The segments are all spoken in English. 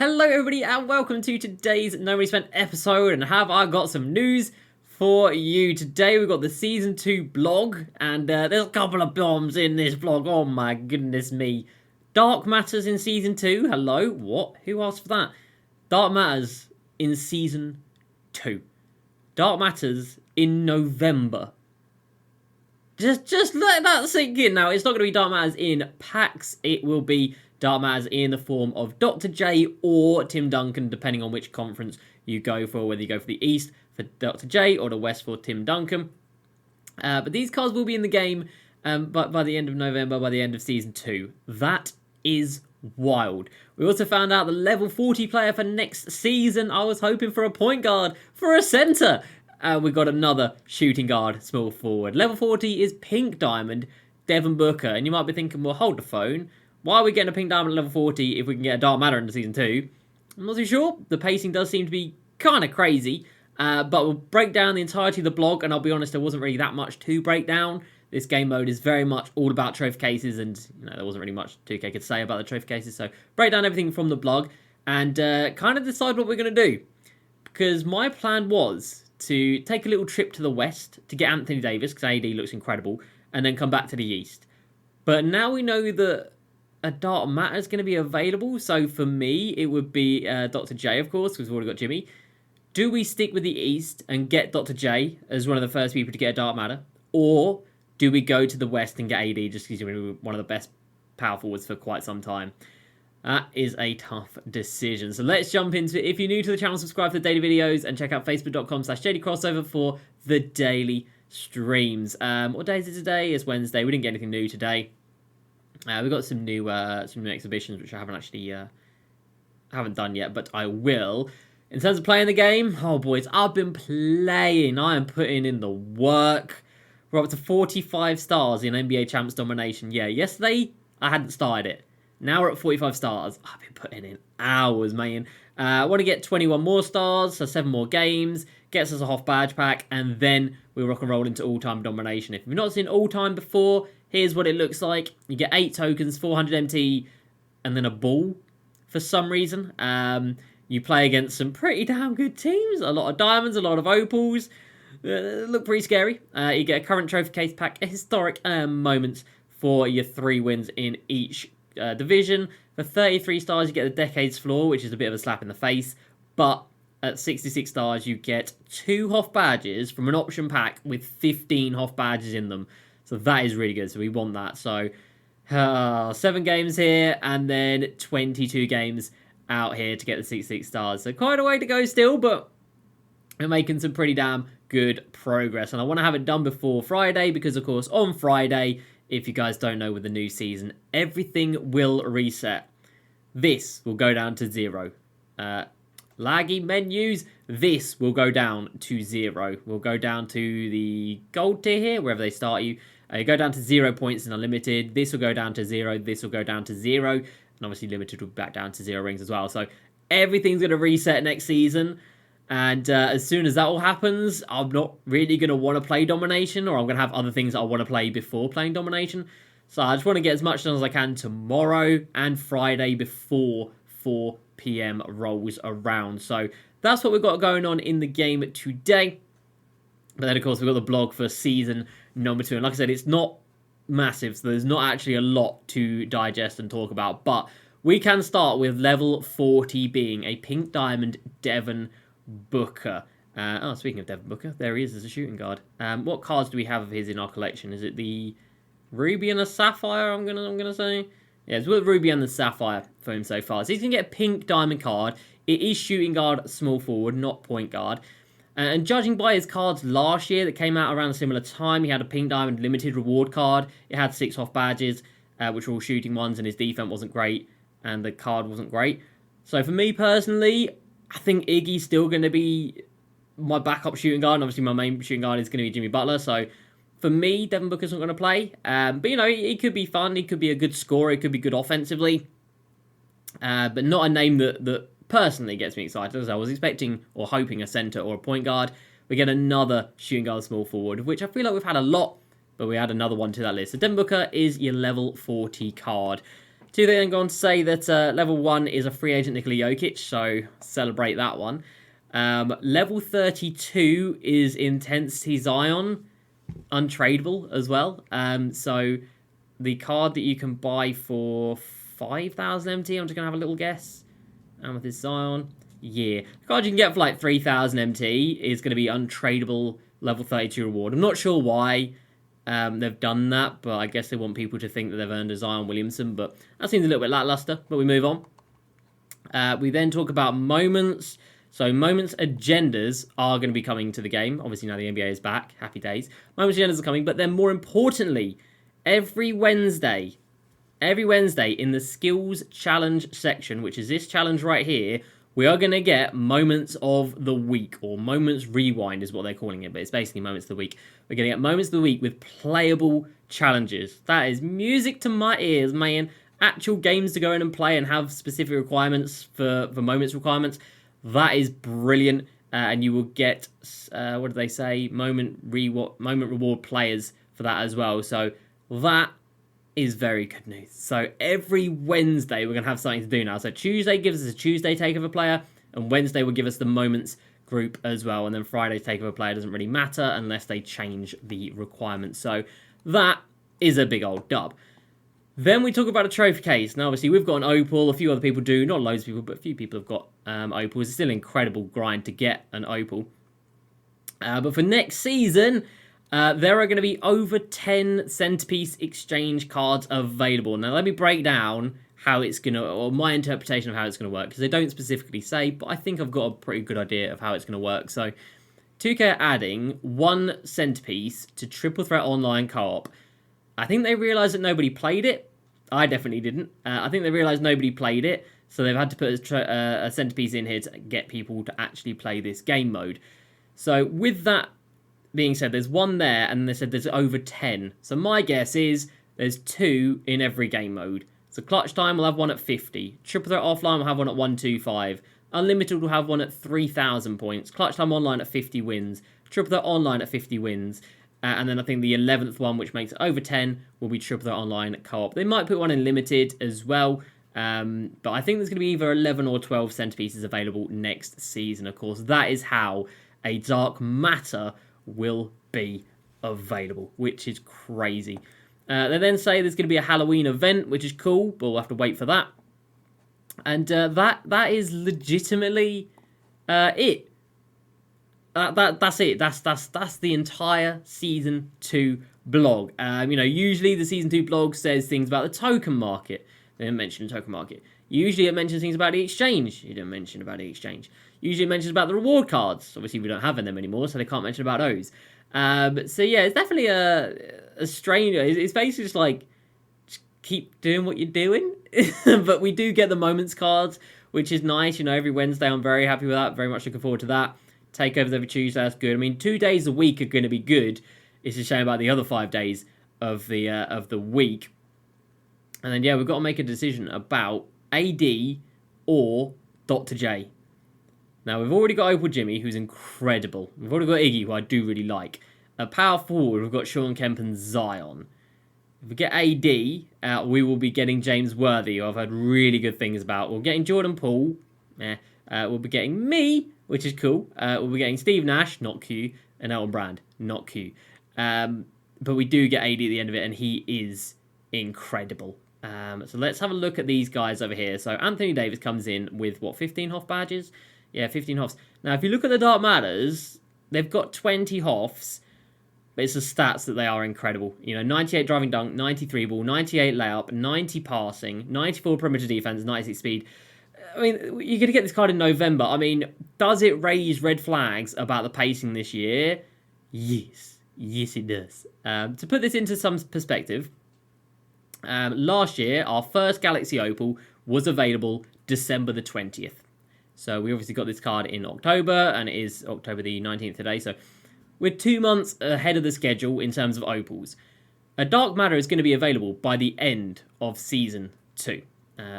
Hello everybody and welcome to today's Nobody Spent episode, and have I got some news for you. Today we've got the Season 2 blog, and there's a couple of bombs in this blog, oh my goodness me. Dark Matters in Season 2, hello, what? Who asked for that? Dark Matters in Season 2. Dark Matters in November. Just let that sink in now. It's not going to be Dark Matters in packs, it will be Dark Matters in the form of Dr. J or Tim Duncan, depending on which conference you go for, whether you go for the East for Dr. J or the West for Tim Duncan. But these cards will be in the game by the end of November, by the end of Season 2. That is wild. We also found out the level 40 player for next season. I was hoping for a point guard, for a centre. We got another shooting guard, small forward. Level 40 is Pink Diamond, Devin Booker. And you might be thinking, well, hold the phone. Why are we getting a Pink Diamond at level 40 if we can get a Dark Matter into Season 2? I'm not too sure. The pacing does seem to be kind of crazy. But we'll break down the entirety of the blog, and I'll be honest, there wasn't really that much to break down. This game mode is very much all about trophy cases, and there wasn't really much 2K could say about the trophy cases. So break down everything from the blog, and kind of decide what we're going to do. Because my plan was to take a little trip to the West to get Anthony Davis, because AD looks incredible, and then come back to the East. But now we know that a Dark Matter is going to be available, so for me, it would be Dr. J, of course, because we've already got Jimmy. Do we stick with the East and get Dr. J as one of the first people to get a Dark Matter? Or do we go to the West and get AD just because he's one of the best power forwards for quite some time? That is a tough decision. So let's jump into it. If you're new to the channel, subscribe for the daily videos and check out facebook.com/JDCrossover for the daily streams. What day is it today? It's Wednesday. We didn't get anything new today. We've got some new exhibitions, which I haven't actually haven't done yet, but I will. In terms of playing the game, oh boys, I've been playing. I am putting in the work. We're up to 45 stars in NBA Champs Domination. Yeah, yesterday I hadn't started it. Now we're at 45 stars. I've been putting in hours, man. I want to get 21 more stars, so 7 more games. Gets us a Hoff badge pack, and then we rock and roll into all-time domination. If you've not seen all-time before, here's what it looks like. You get 8 tokens, 400 MT, and then a ball for some reason. You play against some pretty damn good teams. A lot of diamonds, a lot of opals. Look pretty scary. You get a current trophy case pack, a historic moments for your 3 wins in each division. For 33 stars, you get the Decade's Floor, which is a bit of a slap in the face. But at 66 stars, you get 2 Hoff badges from an option pack with 15 Hoff badges in them. So that is really good. So we want that. So 7 games here, and then 22 games out here to get the 66 stars. So quite a way to go still, but we're making some pretty damn good progress. And I want to have it done before Friday, because of course on Friday, if you guys don't know, with the new season, everything will reset. This will go down to 0. Laggy menus, this will go down to 0. We'll go down to the gold tier here, wherever they start you. You go down to 0 points in unlimited. This will go down to 0. This will go down to 0. And obviously limited will be back down to 0 rings as well. So everything's going to reset next season. And as soon as that all happens, I'm not really going to want to play Domination, or I'm going to have other things that I want to play before playing Domination. So I just want to get as much done as I can tomorrow and Friday before 4 PM rolls around. So that's what we've got going on in the game today. But then, of course, we've got the blog for season number 2. And like I said, it's not massive, so there's not actually a lot to digest and talk about. But we can start with level 40 being a Pink Diamond Devin Booker. Speaking of Devin Booker, there he is as a shooting guard. What cards do we have of his in our collection? Is it the Ruby and the Sapphire, I'm gonna say? Yeah, it's with Ruby and the Sapphire for him so far. So he's going to get a Pink Diamond card. It is shooting guard, small forward, not point guard. And judging by his cards last year that came out around a similar time, he had a Pink Diamond limited reward card. It had 6 off badges, which were all shooting ones, and his defense wasn't great, and the card wasn't great. So for me personally, I think Iggy's still going to be my backup shooting guard, and obviously my main shooting guard is going to be Jimmy Butler. So for me, Devin Booker's not going to play. But, he could be fun. He could be a good scorer. He could be good offensively. But not a name that personally gets me excited, as I was expecting or hoping a centre or a point guard. We get another shooting guard small forward, which I feel like we've had a lot, but we add another one to that list. So Devin Booker is your level 40 card. 2K then go on to say that level 1 is a free agent Nikola Jokic, so celebrate that one. Level 32 is Intensity Zion, untradeable as well. So the card that you can buy for 5,000 MT, I'm just going to have a little guess. Amethyst Zion. Yeah. The card you can get for like 3,000 MT is going to be untradeable level 32 reward. I'm not sure why they've done that, but I guess they want people to think that they've earned a Zion Williamson, but that seems a little bit lackluster, but we move on. We then talk about moments. So moments agendas are going to be coming to the game. Obviously now the NBA is back. Happy days. Moments agendas are coming, but then more importantly, every Wednesday in the skills challenge section, which is this challenge right here, we are going to get moments of the week, or moments rewind is what they're calling it, but it's basically moments of the week. We're going to get moments of the week with playable challenges. That is music to my ears, man. Actual games to go in and play and have specific requirements for moments requirements. That is brilliant, and you will get, what do they say, moment reward players for that as well. So that is very good news. So every Wednesday we're going to have something to do now. So Tuesday gives us a Tuesday takeover player, and Wednesday will give us the moments group as well. And then Friday's takeover player doesn't really matter unless they change the requirements. So that is a big old dub. Then we talk about a trophy case. Now, obviously, we've got an opal. A few other people do. Not loads of people, but a few people have got opals. It's still an incredible grind to get an opal. But for next season, there are going to be over 10 Centerpiece Exchange cards available. Now, let me break down how it's going to, or my interpretation of how it's going to work, because they don't specifically say, but I think I've got a pretty good idea of how it's going to work. So, 2K are adding one Centerpiece to Triple Threat Online Co-op. I think they realised that nobody played it. I definitely didn't. I think they realised nobody played it, so they've had to put a Centerpiece in here to get people to actually play this game mode. So with that being said, there's one there, and they said there's over 10. So my guess is there's 2 in every game mode. So Clutch Time will have one at 50. Triple Threat Offline will have one at 125. Unlimited will have one at 3,000 points. Clutch Time Online at 50 wins. Triple Threat Online at 50 wins. And then I think the 11th one, which makes it over 10, will be Triple Threat Online Co-op. They might put one in Limited as well. But I think there's going to be either 11 or 12 centerpieces available next season, of course. That is how a Dark Matter will be available, which is crazy. They then say there's going to be a Halloween event, which is cool, but we'll have to wait for that. And that is legitimately it. That's it. That's the entire Season 2 blog. Usually the Season 2 blog says things about the token market. They didn't mention the token market. Usually it mentions things about the exchange. You didn't mention about the exchange. Usually it mentions about the reward cards. Obviously we don't have them anymore, so they can't mention about those. So yeah, it's definitely a strange. It's basically just like, just keep doing what you're doing. But we do get the moments cards, which is nice. Every Wednesday I'm very happy with that. Very much looking forward to that. Takeovers every Tuesday, that's good. I mean, 2 days a week are going to be good. It's a shame about the other 5 days of the week. And then, yeah, we've got to make a decision about AD or Dr. J. Now, we've already got Opal Jimmy, who's incredible. We've already got Iggy, who I do really like. A power forward, we've got Sean Kemp and Zion. If we get AD, we will be getting James Worthy, who I've heard really good things about. We're getting Jordan Poole. We'll be getting me, which is cool. We'll be getting Steve Nash, not Q, and Elton Brand, not Q. But we do get AD at the end of it, and he is incredible. So let's have a look at these guys over here. So Anthony Davis comes in with, 15 Hoff badges? Yeah, 15 Hoffs. Now, if you look at the Dark Matters, they've got 20 Hoffs, but it's the stats that they are incredible. 98 driving dunk, 93 ball, 98 layup, 90 passing, 94 perimeter defense, 96 speed. I mean, you're going to get this card in November. I mean, does it raise red flags about the pacing this year? Yes. Yes, it does. To put this into some perspective, last year, our first Galaxy Opal was available December the 20th. So we obviously got this card in October, and it is October the 19th today. So we're 2 months ahead of the schedule in terms of Opals. A Dark Matter is going to be available by the end of Season 2,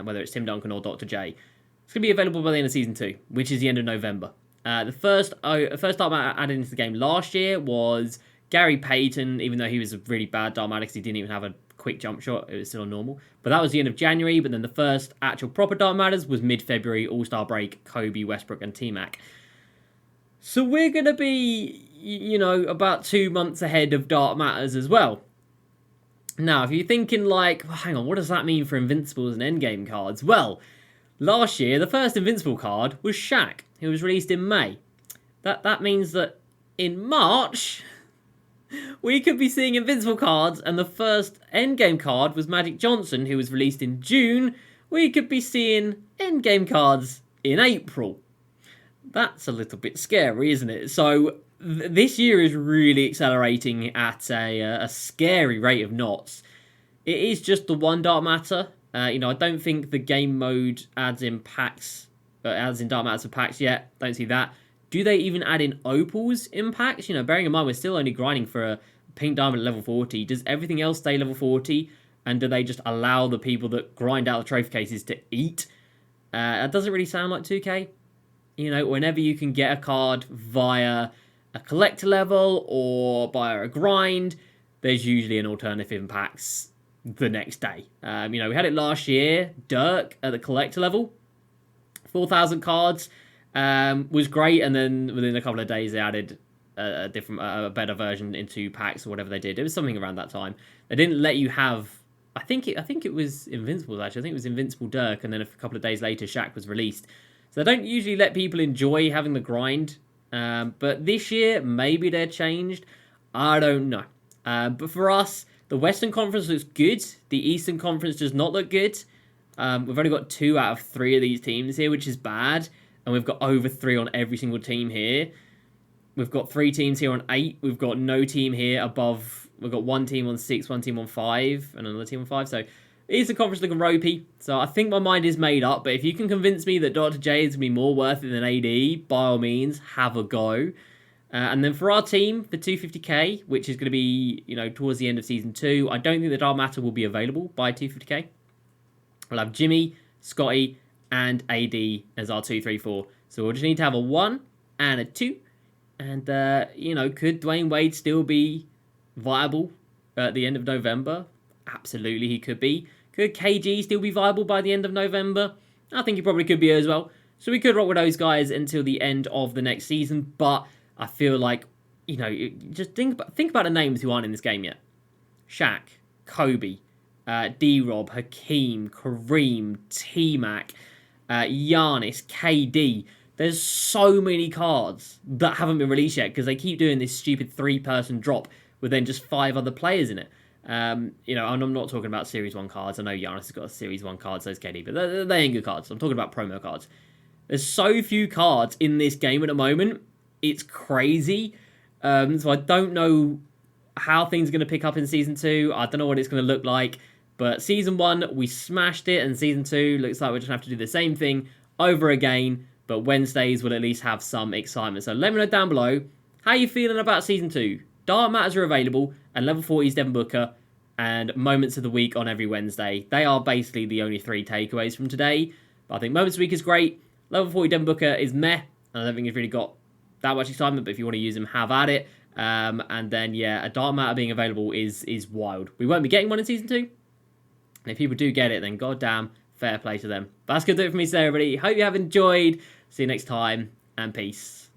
whether it's Tim Duncan or Dr. J. It's going to be available by the end of Season 2, which is the end of November. The first Dark Matter added into the game last year was Gary Payton, even though he was a really bad Dark Matter because he didn't even have a quick jump shot. It was still on normal. But that was the end of January. But then the first actual proper Dark Matters was mid-February, All-Star break, Kobe, Westbrook, and T-Mac. So we're going to be, you know, about 2 months ahead of Dark Matters as well. Now, if you're thinking like, well, hang on, what does that mean for Invincibles and Endgame cards? Well, last year, the first Invincible card was Shaq, who was released in May. That means that in March, we could be seeing Invincible cards, and the first Endgame card was Magic Johnson, who was released in June. We could be seeing Endgame cards in April. That's a little bit scary, isn't it? So this year is really accelerating at a scary rate of knots. It is just the one Dark Matter. I don't think the game mode adds in Dark Matters for packs yet. Don't see that. Do they even add in opals in packs? Bearing in mind we're still only grinding for a pink diamond at level 40. Does everything else stay level 40? And do they just allow the people that grind out the trophy cases to eat? That doesn't really sound like 2K. Whenever you can get a card via a collector level or via a grind, there's usually an alternative in packs the next day. We had it last year. Dirk at the collector level, 4,000 cards, was great, and then within a couple of days they added a better version into packs or whatever they did. It was something around that time. They didn't let you have. I think it was Invincibles actually. I think it was Invincible Dirk, and then a couple of days later Shaq was released. So they don't usually let people enjoy having the grind. But this year, maybe they're changed. I don't know. But for us, the Western Conference looks good. The Eastern Conference does not look good. We've only got 2 out of 3 of these teams here, which is bad. And we've got over 3 on every single team here. We've got 3 teams here on 8. We've got no team here above. We've got 1 team on 6, 1 team on 5, and another team on 5. So Eastern Conference looking ropey. So I think my mind is made up. But if you can convince me that Dr. J is going to be more worth it than AD, by all means, have a go. And then for our team, for 250k, which is going to be, towards the end of Season 2, I don't think the Dark Matter will be available by 250k. We'll have Jimmy, Scotty, and AD as our 2, 3, 4. So we'll just need to have a 1 and a 2. And, could Dwayne Wade still be viable at the end of November? Absolutely, he could be. Could KG still be viable by the end of November? I think he probably could be as well. So we could rock with those guys until the end of the next season. But I feel like, just think about the names who aren't in this game yet. Shaq, Kobe, D-Rob, Hakeem, Kareem, T-Mac, Giannis, KD. There's so many cards that haven't been released yet because they keep doing this stupid 3-person drop with then just 5 other players in it. And I'm not talking about Series 1 cards. I know Giannis has got a Series 1 card, so is KD, but they ain't good cards. I'm talking about promo cards. There's so few cards in this game at the moment. It's crazy. So I don't know how things are going to pick up in Season 2. I don't know what it's going to look like. But Season 1, we smashed it, and Season 2 looks like we're just going to have to do the same thing over again. But Wednesdays will at least have some excitement. So let me know down below how you feeling about Season 2. Dark Matters are available, and level 40 is Devin Booker, and Moments of the Week on every Wednesday. They are basically the only 3 takeaways from today. But I think Moments of the Week is great. Level 40 Devin Booker is meh. I don't think it's really got that much excitement, but if you want to use them, have at it. And then, a Dark Matter being available is wild. We won't be getting one in Season 2. And if people do get it, then goddamn, fair play to them. But that's going to do it for me today, everybody. Hope you have enjoyed. See you next time, and peace.